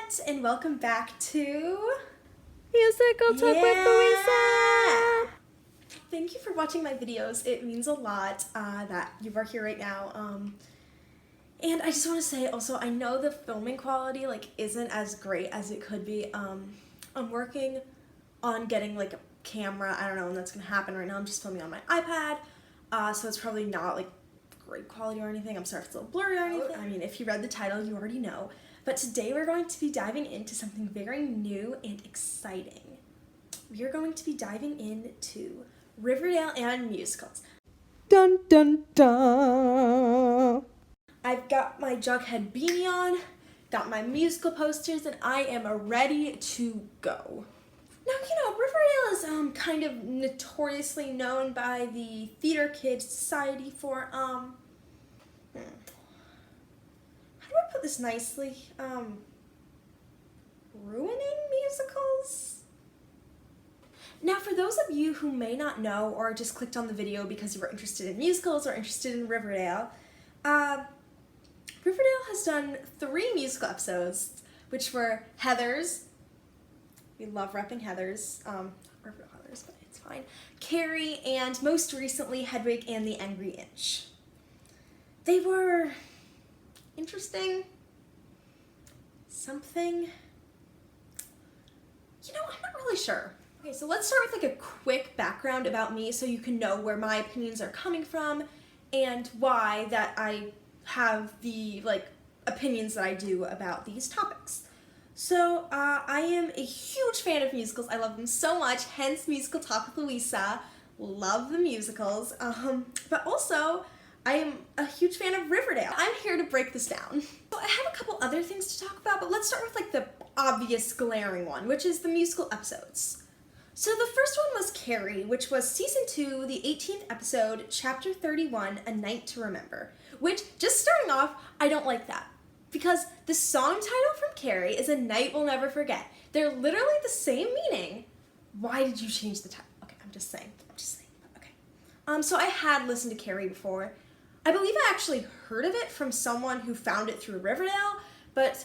Annette, and welcome back to Musical Talk with Louisa. Thank you for watching my videos. It means a lot that you are here right now. And I just want to say also, I know the filming quality isn't as great as it could be. I'm working on getting a camera. I don't know when that's gonna happen right now. I'm just filming on my iPad, so it's probably not great quality or anything. I'm sorry if it's a little blurry or anything. I mean, if you read the title, you already know. But today we're going to be diving into something very new and exciting. We are going to be diving into Riverdale and musicals. Dun dun dun. I've got my Jughead beanie on, got my musical posters, and I am ready to go. Now, Riverdale is kind of notoriously known by the Theater Kid Society for how do I put this nicely? Ruining musicals? Now, for those of you who may not know or just clicked on the video because you were interested in musicals or interested in Riverdale, Riverdale has done 3 musical episodes, which were Heathers. We love repping Heathers. Riverdale Heathers, but it's fine. Carrie, and most recently, Hedwig and the Angry Inch. They were interesting. Something. I'm not really sure. Okay, so let's start with a quick background about me so you can know where my opinions are coming from and why that I have the opinions that I do about these topics. So I am a huge fan of musicals. I love them so much, hence Musical Talk with Louisa. Love the musicals. But also, I am a huge fan of Riverdale. I'm here to break this down. So I have a couple other things to talk about, but let's start with the obvious glaring one, which is the musical episodes. So the first one was Carrie, which was season 2, the 18th episode, chapter 31, A Night to Remember, which, just starting off, I don't like that. Because the song title from Carrie is A Night We'll Never Forget. They're literally the same meaning. Why did you change the title? Okay, I'm just saying. Okay. So I had listened to Carrie before. I believe I actually heard of it from someone who found it through Riverdale, but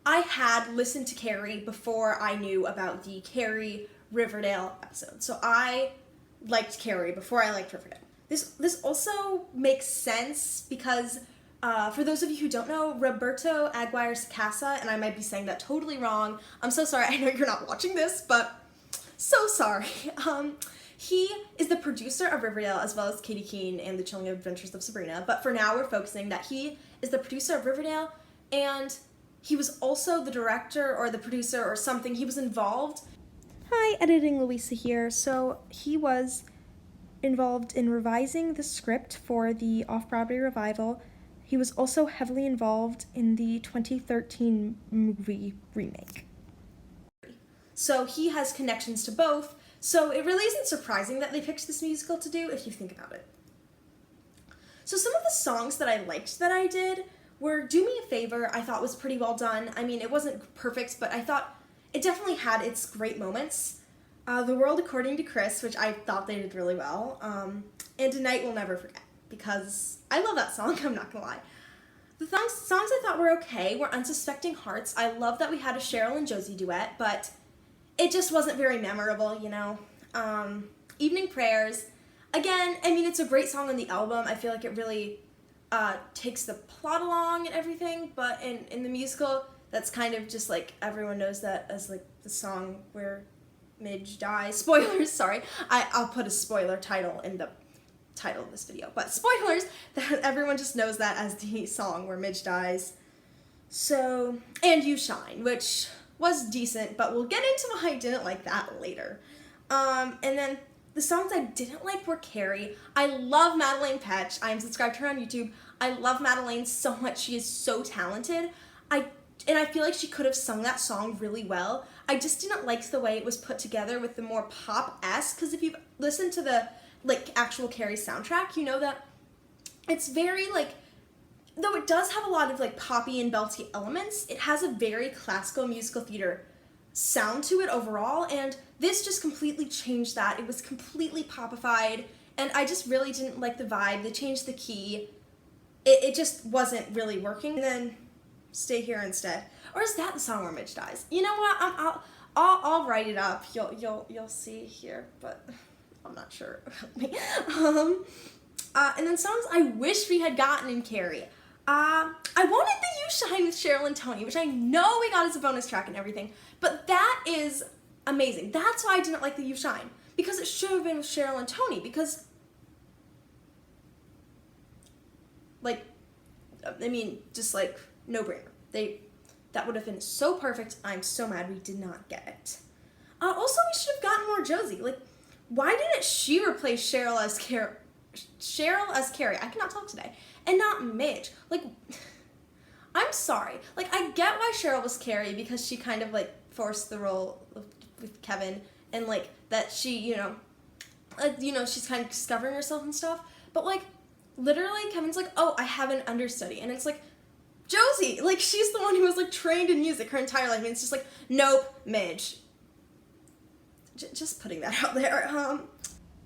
I had listened to Carrie before I knew about the Carrie Riverdale episode. So I liked Carrie before I liked Riverdale. This also makes sense because for those of you who don't know, Roberto Aguirre Sacasa, and I might be saying that totally wrong. I'm so sorry. I know you're not watching this, but so sorry. He is the producer of Riverdale as well as Katie Keene and The Chilling Adventures of Sabrina. But for now, we're focusing that he is the producer of Riverdale, and he was also the director or the producer or something. He was involved. Hi, Editing Louisa here. So he was involved in revising the script for the Off-Broadway revival. He was also heavily involved in the 2013 movie remake. So he has connections to both. So it really isn't surprising that they picked this musical to do if you think about it. So some of the songs that I liked that I did were Do Me a Favor. I thought was pretty well done. I mean, it wasn't perfect, but I thought it definitely had its great moments. The World According to Chris, which I thought they did really well. And A Night We'll Never Forget, because I love that song, I'm not gonna lie. The songs I thought were okay were Unsuspecting Hearts. I love that we had a Cheryl and Josie duet, but it just wasn't very memorable, Evening Prayers. Again, I mean, it's a great song on the album. I feel like it really takes the plot along and everything, but in the musical, that's kind of just everyone knows that as the song where Midge dies. Spoilers, sorry. I'll put a spoiler title in the title of this video, but spoilers, that everyone just knows that as the song where Midge dies. So, and You Shine, which was decent, but we'll get into why I didn't like that later. And then the songs I didn't like were Carrie. I love Madeleine Petsch. I am subscribed to her on YouTube. I love Madeleine so much. She is so talented. And I feel like she could have sung that song really well. I just didn't like the way it was put together with the more pop-esque, because if you've listened to the actual Carrie soundtrack, you know that it's very though it does have a lot of poppy and belty elements, it has a very classical musical theater sound to it overall, and this just completely changed that. It was completely popified, and I just really didn't like the vibe. They changed the key. It just wasn't really working. And then stay here instead. Or is that the song where Midge dies? You know what? I'll write it up. You'll see here, but I'm not sure. And then songs I wish we had gotten in Carrie. I wanted the You Shine with Cheryl and Tony, which I know we got as a bonus track and everything, but that is amazing. That's why I didn't like the You Shine, because it should have been with Cheryl and Tony, because, like, I mean, just like, no brainer. That would have been so perfect. I'm so mad we did not get it. Also, we should have gotten more Josie. Like, why didn't she replace Cheryl as Carrie? I cannot talk today. And not Midge. Like, I'm sorry. Like, I get why Cheryl was Carrie, because she kind of, like, forced the role with Kevin, and, like, that she, she's kind of discovering herself and stuff. But, like, literally, Kevin's like, oh, I have an understudy. And it's like, Josie, like, she's the one who was, like, trained in music her entire life. And it's just like, nope, Midge. Just putting that out there.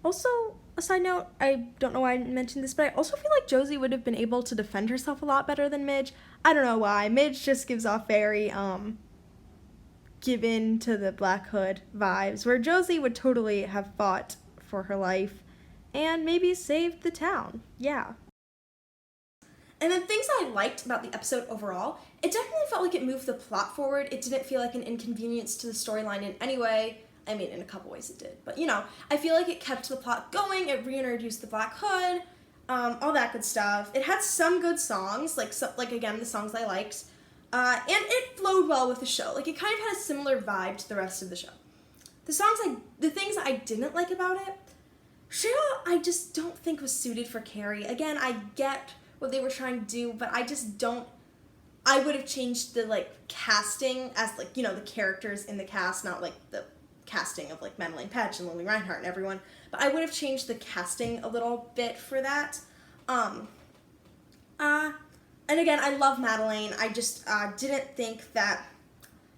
Also, a side note, I don't know why I didn't mention this, but I also feel like Josie would have been able to defend herself a lot better than Midge. I don't know why. Midge just gives off very, given to the Black Hood vibes, where Josie would totally have fought for her life and maybe saved the town. Yeah. And then things I liked about the episode overall, it definitely felt like it moved the plot forward. It didn't feel like an inconvenience to the storyline in any way. I mean, in a couple ways it did. But, I feel like it kept the plot going. It reintroduced the Black Hood, all that good stuff. It had some good songs, again, the songs I liked. And it flowed well with the show. Like, it kind of had a similar vibe to the rest of the show. The things I didn't like about it, Cheryl, I just don't think was suited for Carrie. Again, I get what they were trying to do, but I just don't. I would have changed the, like, casting as, like, the characters in the cast, not, like, the casting of, like, Madeline Petch and Lily Reinhart and everyone, but I would have changed the casting a little bit for that. And again, I love Madeline. I just didn't think that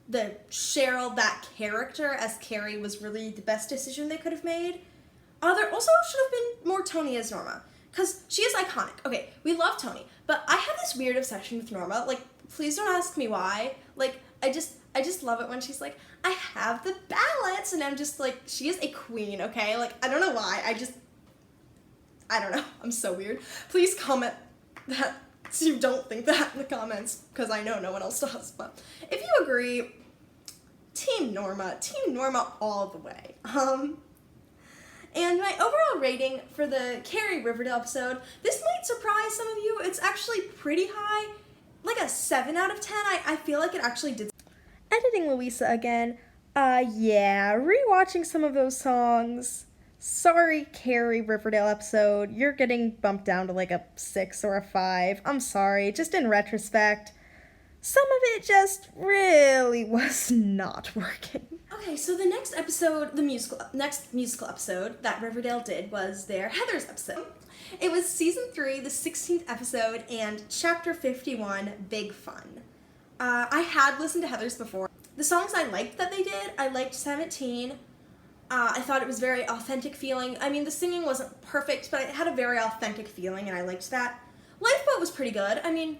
the Cheryl, that character as Carrie, was really the best decision they could have made. There also should have been more Tony as Norma, because she is iconic. Okay, we love Tony, but I have this weird obsession with Norma. Like, please don't ask me why. Like, I just love it when she's like, I have the balance, and I'm just like, she is a queen, okay? Like, I don't know why, I don't know, I'm so weird. Please comment that you don't think that in the comments, because I know no one else does, but if you agree, Team Norma all the way. And my overall rating for the Carrie Riverdale episode, this might surprise some of you, it's actually pretty high, like a 7 out of 10, I feel like it actually did. Editing Louisa again. Yeah, rewatching some of those songs. Sorry, Carrie Riverdale episode. You're getting bumped down to like a 6 or a 5. I'm sorry, just in retrospect. Some of it just really was not working. Okay, so the next episode, next musical episode that Riverdale did was their Heathers episode. It was season 3, the 16th episode, and chapter 51, Big Fun. I had listened to Heathers before. The songs I liked that they did, I liked 17. I thought it was very authentic feeling. I mean, the singing wasn't perfect, but it had a very authentic feeling, and I liked that. Lifeboat was pretty good. I mean,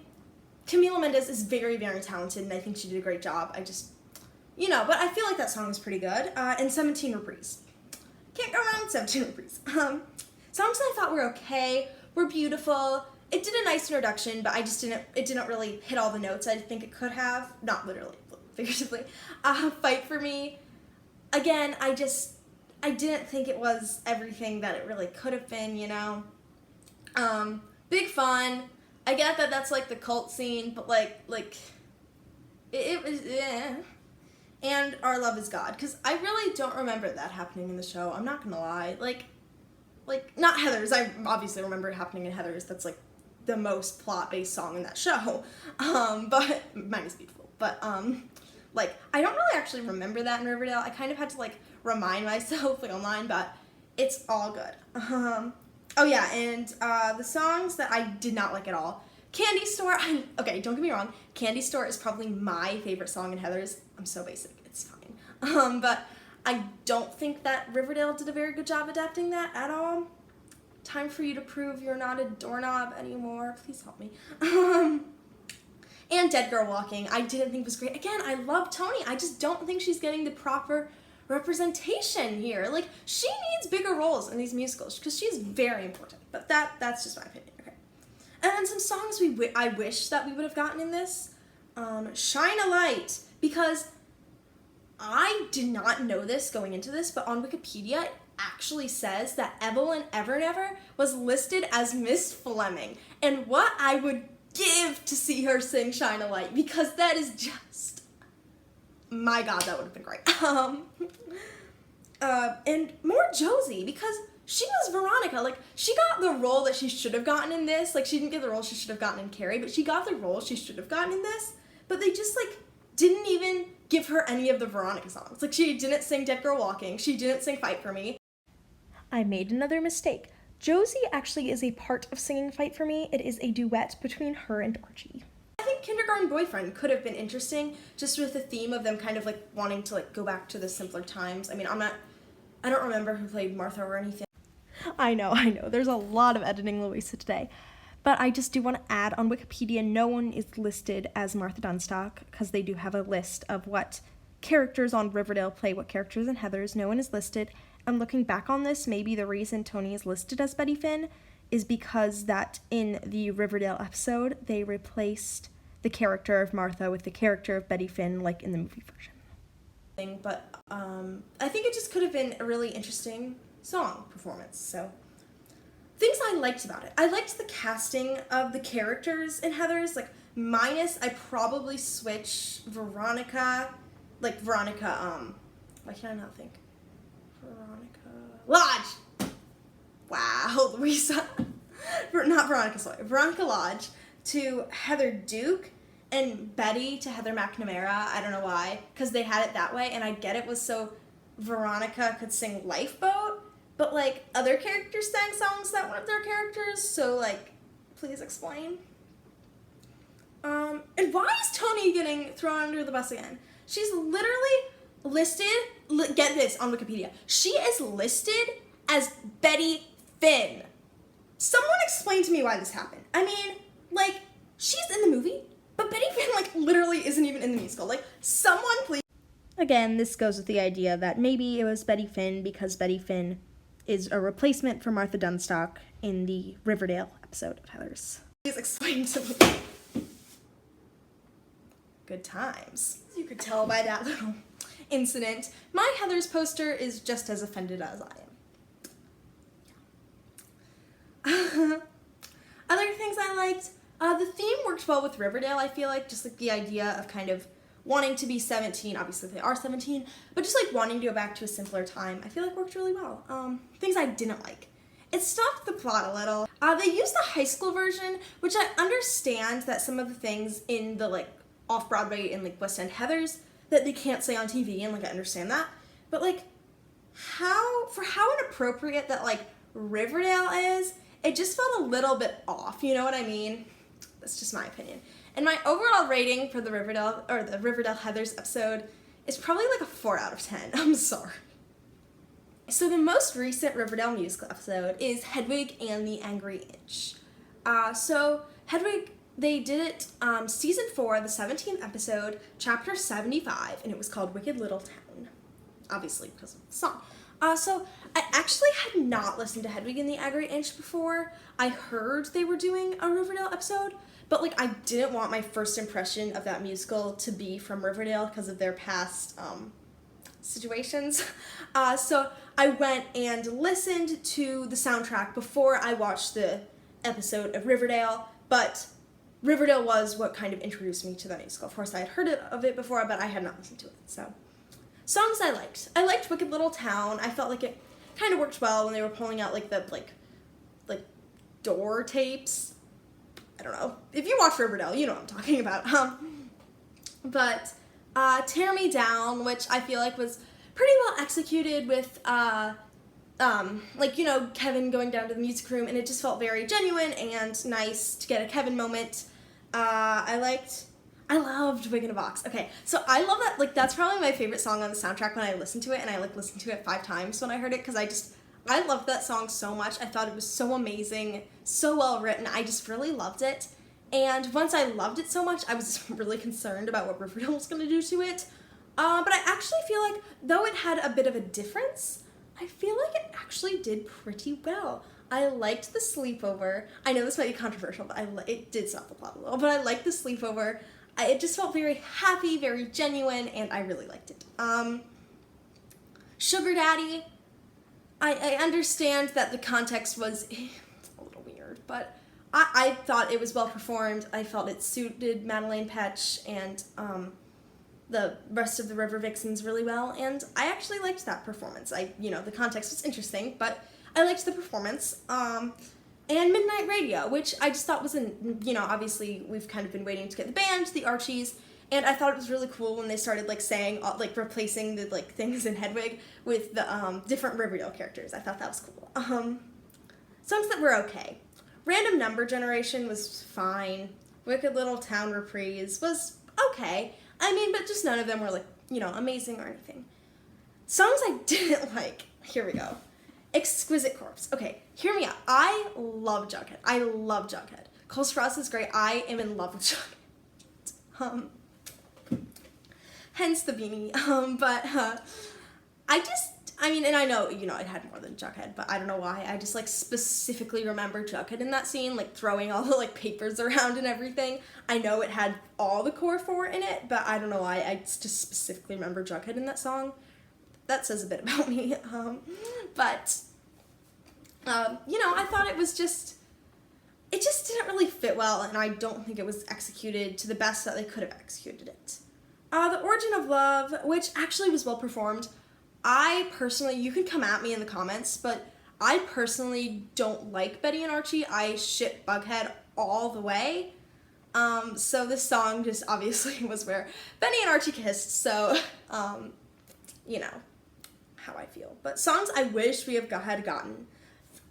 Camila Mendes is very, very talented, and I think she did a great job. But I feel like that song was pretty good. And 17 Reprise. Can't go wrong with 17 Reprise. Songs I thought were okay, were beautiful. It did a nice introduction, but it didn't really hit all the notes I think it could have. Not literally, but figuratively. Fight for Me. Again, I didn't think it was everything that it really could have been, Big Fun. I get that that's like the cult scene, but like it was, eh. And Our Love Is God, because I really don't remember that happening in the show. I'm not gonna lie. Like not Heathers. I obviously remember it happening in Heathers. That's like the most plot-based song in that show. But mine is beautiful. But I don't really actually remember that in Riverdale. I kind of had to like remind myself online, but it's all good. Oh yeah, and the songs that I did not like at all. Candy Store, okay, don't get me wrong, Candy Store is probably my favorite song in Heathers. I'm so basic, it's fine. But I don't think that Riverdale did a very good job adapting that at all. Time for you to prove you're not a doorknob anymore. Please help me. And Dead Girl Walking, I didn't think was great. Again, I love Tony. I just don't think she's getting the proper representation here. Like, she needs bigger roles in these musicals because she's very important. But that's just my opinion. Okay. And then some songs I wish that we would have gotten in this. Shine a Light, because I did not know this going into this, but on Wikipedia it actually says that Evelyn Evernever was listed as Miss Fleming. And what I would give to see her sing Shine a Light, because that is just, my God, that would have been great. And more Josie, because she was Veronica. Like, she got the role that she should have gotten in this. Like, she didn't get the role she should have gotten in Carrie, but she got the role she should have gotten in this. But they just, like, didn't even give her any of the Veronica songs. Like, she didn't sing Dead Girl Walking. She didn't sing Fight for Me. I made another mistake. Josie actually is a part of singing Fight for Me. It is a duet between her and Archie. I think Kindergarten Boyfriend could have been interesting, just with the theme of them kind of, like, wanting to, like, go back to the simpler times. I mean, I don't remember who played Martha or anything. I know. There's a lot of editing Louisa today. But I just do want to add, on Wikipedia, no one is listed as Martha Dunstock, because they do have a list of what characters on Riverdale play what characters in Heathers. No one is listed. And looking back on this, maybe the reason Tony is listed as Betty Finn is because that in the Riverdale episode, they replaced the character of Martha with the character of Betty Finn, like in the movie version. But I think it just could have been a really interesting song performance. So, things I liked about it. I liked the casting of the characters in Heathers. Like, minus, I probably switch Veronica, why can I not think? Lodge! Wow, Louisa. Not Veronica, sorry. Veronica Lodge to Heather Duke, and Betty to Heather McNamara. I don't know why, because they had it that way, and I get it was so Veronica could sing Lifeboat, but, like, other characters sang songs that weren't their characters, so, like, please explain. And why is Tony getting thrown under the bus again? She's literally listed, get this on Wikipedia, she is listed as Betty Finn. Someone explain to me why this happened. I mean, like, she's in the movie, but Betty Finn, like, literally isn't even in the musical. Like, someone please. Again, this goes with the idea that maybe it was Betty Finn because Betty Finn is a replacement for Martha Dunstock in the Riverdale episode of Heathers. Please explain to me. Good times. You could tell by that little incident. My Heathers poster is just as offended as I am. Other things I liked, the theme worked well with Riverdale, I feel like, just like the idea of kind of wanting to be 17, obviously they are 17, but just like wanting to go back to a simpler time, I feel like worked really well. Things I didn't like. It stopped the plot a little. They used the high school version, which I understand that some of the things in the, like, off-Broadway and, like, West End Heathers that they can't say on TV, and, like, I understand that. But, like, how inappropriate that, like, Riverdale is, it just felt a little bit off, you know what I mean? That's just my opinion. And my overall rating for the Riverdale Heathers episode is probably like a 4 out of 10. I'm sorry. So the most recent Riverdale musical episode is Hedwig and the Angry Inch. So Hedwig, they did it season 4, the 17th episode, chapter 75, and it was called Wicked Little Town, obviously because of the song. So I actually had not listened to Hedwig and the Angry Inch before. I heard they were doing a Riverdale episode, but, like, I didn't want my first impression of that musical to be from Riverdale because of their past situations. So I went and listened to the soundtrack before I watched the episode of Riverdale, but Riverdale was what kind of introduced me to the musical. Of course, I had heard of it before, but I had not listened to it, so. Songs I liked. I liked Wicked Little Town. I felt like it kind of worked well when they were pulling out, like, the, like door tapes. I don't know. If you watch Riverdale, you know what I'm talking about. But Tear Me Down, which I feel like was pretty well executed with, like, you know, Kevin going down to the music room, and it just felt very genuine and nice to get a Kevin moment. I loved Wig in a Box. Okay, so I love that, like, that's probably my favorite song on the soundtrack when I listened to it, and I, like, listened to it 5 times when I heard it, because I loved that song so much. I thought it was so amazing, so well written. I just really loved it, And once I loved it so much, I was really concerned about what Riverdale was going to do to it. But I actually feel like, though it had a bit of a difference, I feel like it actually did pretty well. I liked the sleepover. I know this might be controversial, but it did stop the plot a little, but I liked the sleepover. It just felt very happy, very genuine, and I really liked it. Sugar Daddy, I understand that the context was a little weird, but I thought it was well performed. I felt it suited Madeleine Petsch and the rest of the River Vixens really well, and I actually liked that performance. The context was interesting, but I liked the performance. And Midnight Radio, which I just thought was obviously we've kind of been waiting to get the band, the Archies, and I thought it was really cool when they started saying replacing the things in Hedwig with the different Riverdale characters. I thought that was cool. Songs that were okay. Random Number Generation was fine. Wicked Little Town Reprise was okay. But just none of them were amazing or anything. Songs I didn't like. Here we go. Exquisite Corpse. Okay, hear me out. I love Jughead. Cole Sprouse is great. I am in love with Jughead. Hence the beanie. And I know, it had more than Jughead, but I don't know why. I just, specifically remember Jughead in that scene, throwing all the, papers around and everything. I know it had all the core four in it, but I don't know why. I just specifically remember Jughead in that song. That says a bit about me. I thought it was just... It just didn't really fit well, and I don't think it was executed to the best that they could have executed it. The Origin of Love, which actually was well performed. I personally, you can come at me in the comments, but I personally don't like Betty and Archie. I ship Bughead all the way. So this song just obviously was where Benny and Archie kissed, so, how I feel. But songs I wish we had gotten.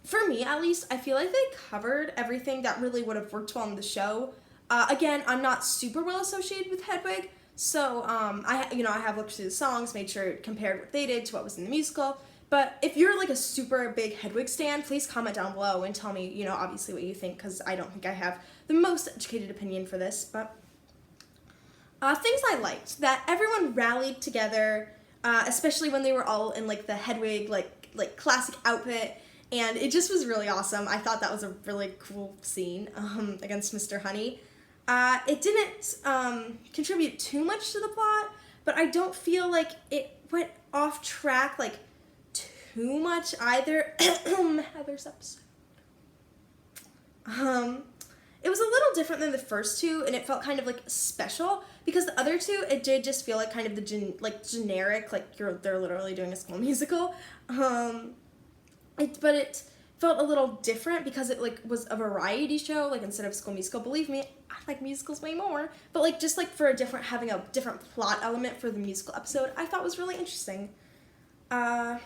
For me, at least, I feel like they covered everything that really would have worked well in the show. Again, I'm not super well associated with Hedwig, so I have looked through the songs, made sure it compared what they did to what was in the musical. But if you're a super big Hedwig stan, please comment down below and tell me, obviously what you think, because I don't think I have the most educated opinion for this. But things I liked, that everyone rallied together, especially when they were all in the Hedwig classic outfit. And it just was really awesome. I thought that was a really cool scene against Mr. Honey. It didn't contribute too much to the plot, but I don't feel like it went off track too much either. Heather's episode. It was a little different than the first two, and it felt kind of special because the other two, it did just feel kind of the generic, they're literally doing a school musical. But it felt a little different because it was a variety show instead of a school musical. Believe me, I like musicals way more, but just for having a different plot element for the musical episode, I thought was really interesting. Yeah.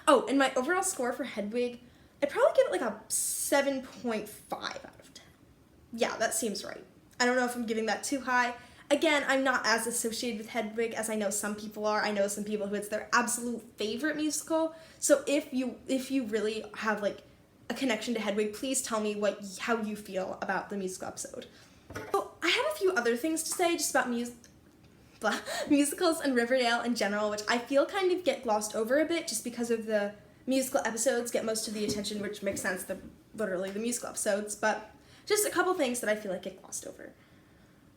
Oh, and my overall score for Hedwig, I'd probably give it a 7.5 out of 10. Yeah, that seems right. I don't know if I'm giving that too high. Again, I'm not as associated with Hedwig as I know some people are. I know some people who it's their absolute favorite musical. So if you really have a connection to Hedwig, please tell me how you feel about the musical episode. So I have a few other things to say just about musicals and Riverdale in general, which I feel kind of get glossed over a bit just because of the musical episodes get most of the attention, which makes sense, literally the musical episodes, but just a couple things that I feel get glossed over.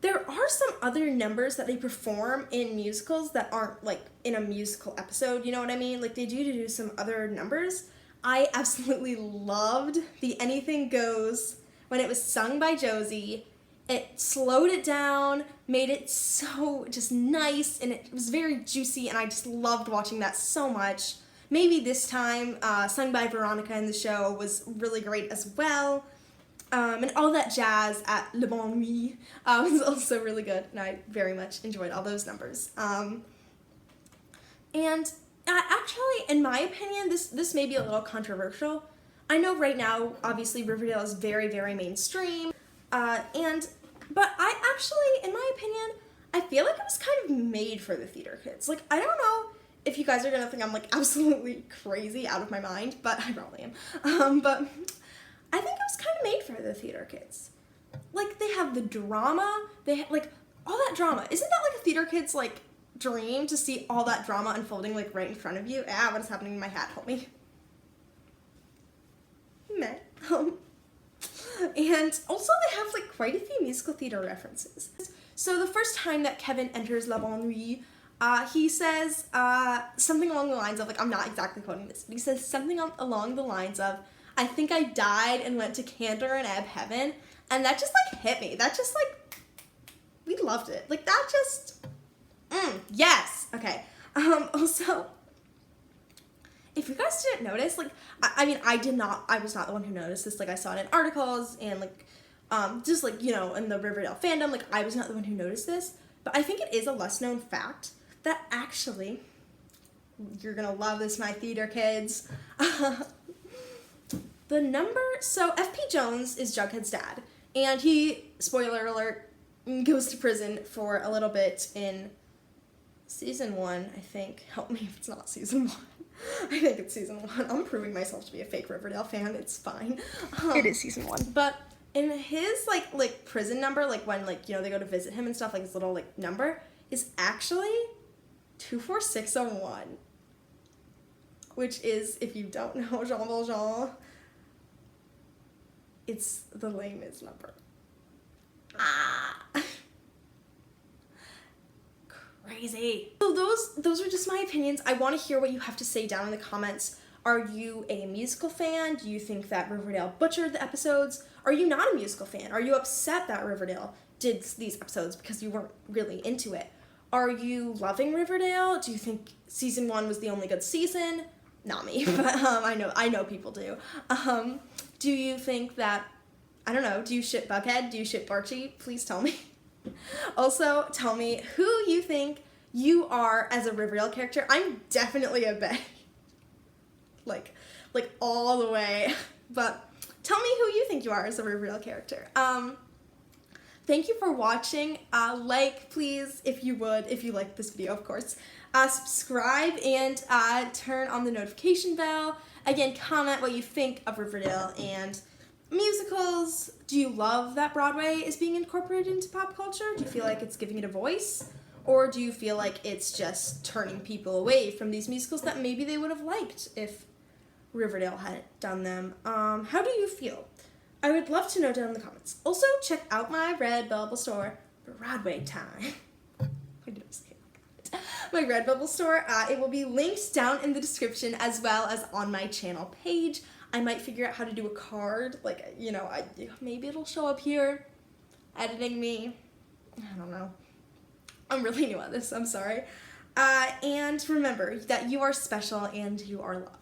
There are some other numbers that they perform in musicals that aren't in a musical episode, you know what I mean? They do some other numbers. I absolutely loved the Anything Goes when it was sung by Josie. It slowed it down, made it so just nice, and it was very juicy, and I just loved watching that so much. Maybe This Time, sung by Veronica in the show, was really great as well. And All That Jazz at Le Bon Nuit was also really good, and I very much enjoyed all those numbers. And actually, in my opinion, this may be a little controversial. I know right now, obviously, Riverdale is very, very mainstream, but I actually, in my opinion, I feel it was kind of made for the theater kids. I don't know if you guys are gonna think I'm absolutely crazy out of my mind, but I probably am. But I think it was kind of made for the theater kids. like, they have the drama, like, all that drama. Isn't that, like, a theater kid's, like, dream to see all that drama unfolding, like, right in front of you? Ah, what is happening in my hat? Help me. Meh. And also they have, like, quite a few musical theater references. So the first time that Kevin enters La Bonne he says something along the lines of, like, I'm not exactly quoting this, but he says something along the lines of, I think I died and went to Cantor and Ebb Heaven, and that just, like, hit me. That just, like, we loved it. Like, that just, yes! Okay. Also, if you guys didn't notice, like, I mean, I was not the one who noticed this, like, I saw it in articles, and, like, just, like, you know, in the Riverdale fandom, like, I was not the one who noticed this, but I think it is a less-known fact that actually, you're gonna love this, my theater kids, so F.P. Jones is Jughead's dad, and he, spoiler alert, goes to prison for a little bit in season 1, I think. Help me if it's not season 1. I think it's season 1. I'm proving myself to be a fake Riverdale fan. It's fine. It is season 1. But in his, like prison number, like, when, like, you know, they go to visit him and stuff, like, his little, like, number is actually 24601. Which is, if you don't know Jean Valjean, it's the Les Mis number. Crazy. So those are just my opinions. I want to hear what you have to say down in the comments. Are you a musical fan? Do you think that Riverdale butchered the episodes? Are you not a musical fan? Are you upset that Riverdale did these episodes because you weren't really into it? Are you loving Riverdale? Do you think season 1 was the only good season? Not me, but I know people do. Do you think that, I don't know, do you ship Buckhead? Do you ship Barchi? Please tell me. Also, tell me who you think you are as a Riverdale character. I'm definitely a Betty. Like all the way. But tell me who you think you are as a Riverdale character. Thank you for watching. Please, if you like this video, of course. Subscribe and turn on the notification bell. Again, comment what you think of Riverdale and musicals. Do you love that Broadway is being incorporated into pop culture? Do you feel like it's giving it a voice? Or do you feel like it's just turning people away from these musicals that maybe they would have liked if Riverdale hadn't done them? How do you feel? I would love to know down in the comments. Also, check out my Redbubble store, Broadway time. I didn't say that. My Redbubble store, it will be linked down in the description as well as on my channel page. I might figure out how to do a card, like, you know, maybe it'll show up here, editing me, I don't know. I'm really new at this, I'm sorry. And remember that you are special and you are loved.